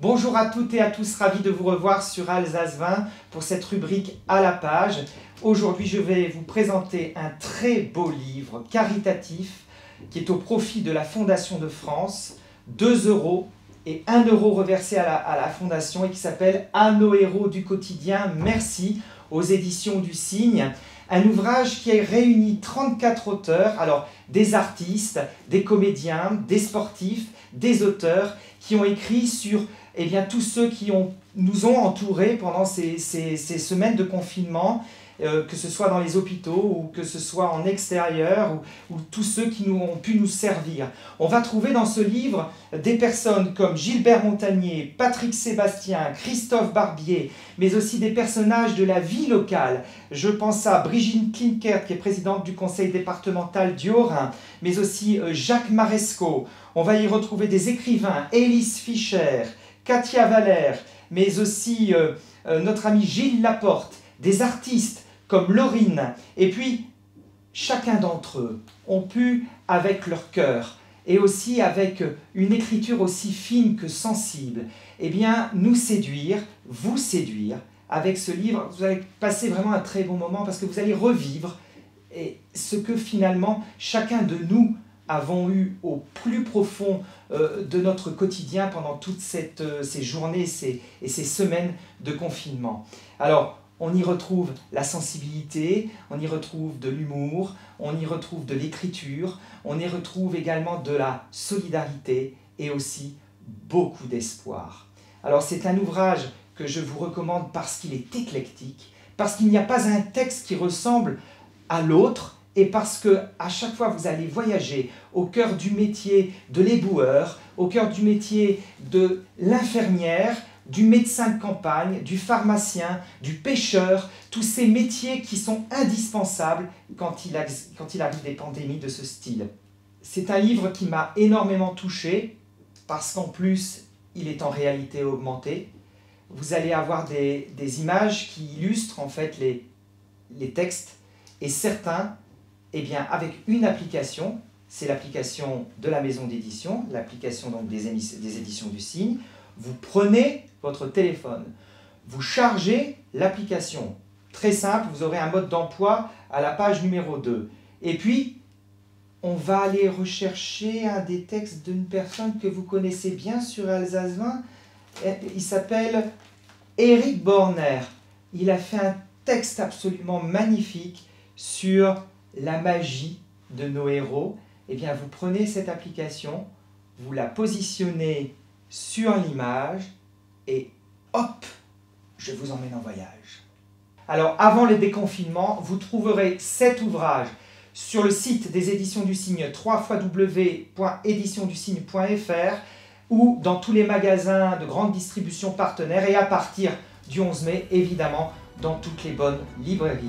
Bonjour à toutes et à tous, ravi de vous revoir sur Alsace 20 pour cette rubrique à la page. Aujourd'hui, je vais vous présenter un très beau livre caritatif qui est au profit de la Fondation de France, 2 € et 1 € reversé à la Fondation et qui s'appelle « À nos héros du quotidien, merci » aux éditions du Cygne. Un ouvrage qui a réuni 34 auteurs, alors des artistes, des comédiens, des sportifs, des auteurs qui ont écrit sur tous ceux qui nous ont entourés pendant ces semaines de confinement, que ce soit dans les hôpitaux ou que ce soit en extérieur, ou tous ceux qui ont pu nous servir. On va trouver dans ce livre des personnes comme Gilbert Montagnier, Patrick Sébastien, Christophe Barbier, mais aussi des personnages de la vie locale. Je pense à Brigitte Klinkert, qui est présidente du conseil départemental du Haut-Rhin, mais aussi Jacques Marescot. On va y retrouver des écrivains, Élise Fischer, Katia Valère, mais aussi notre ami Gilles Laporte, des artistes comme Laurine, et puis chacun d'entre eux ont pu, avec leur cœur, et aussi avec une écriture aussi fine que sensible, nous séduire, vous séduire, avec ce livre. Vous allez passer vraiment un très bon moment parce que vous allez revivre ce que finalement chacun de nous avons eu au plus profond de notre quotidien pendant toutes ces journées et ces semaines de confinement. Alors, on y retrouve la sensibilité, on y retrouve de l'humour, on y retrouve de l'écriture, on y retrouve également de la solidarité et aussi beaucoup d'espoir. Alors c'est un ouvrage que je vous recommande parce qu'il est éclectique, parce qu'il n'y a pas un texte qui ressemble à l'autre, et parce que à chaque fois vous allez voyager au cœur du métier de l'éboueur, au cœur du métier de l'infirmière, du médecin de campagne, du pharmacien, du pêcheur, tous ces métiers qui sont indispensables quand il arrive des pandémies de ce style. C'est un livre qui m'a énormément touché, parce qu'en plus, il est en réalité augmentée. Vous allez avoir des images qui illustrent en fait les textes, et certains, avec une application, c'est l'application de la maison d'édition, l'application donc des éditions du Cygne. Vous prenez votre téléphone, vous chargez l'application. Très simple, vous aurez un mode d'emploi à la page numéro 2. Et puis, on va aller rechercher un des textes d'une personne que vous connaissez bien sur Alsace 20. Il s'appelle Éric Borner. Il a fait un texte absolument magnifique sur la magie de nos héros. Vous prenez cette application, vous la positionnez sur l'image et hop, je vous emmène en voyage. Alors avant le déconfinement, vous trouverez cet ouvrage sur le site des éditions du Cygne, www.éditionducygne.fr, ou dans tous les magasins de grande distribution partenaires, et à partir du 11 mai, évidemment, dans toutes les bonnes librairies.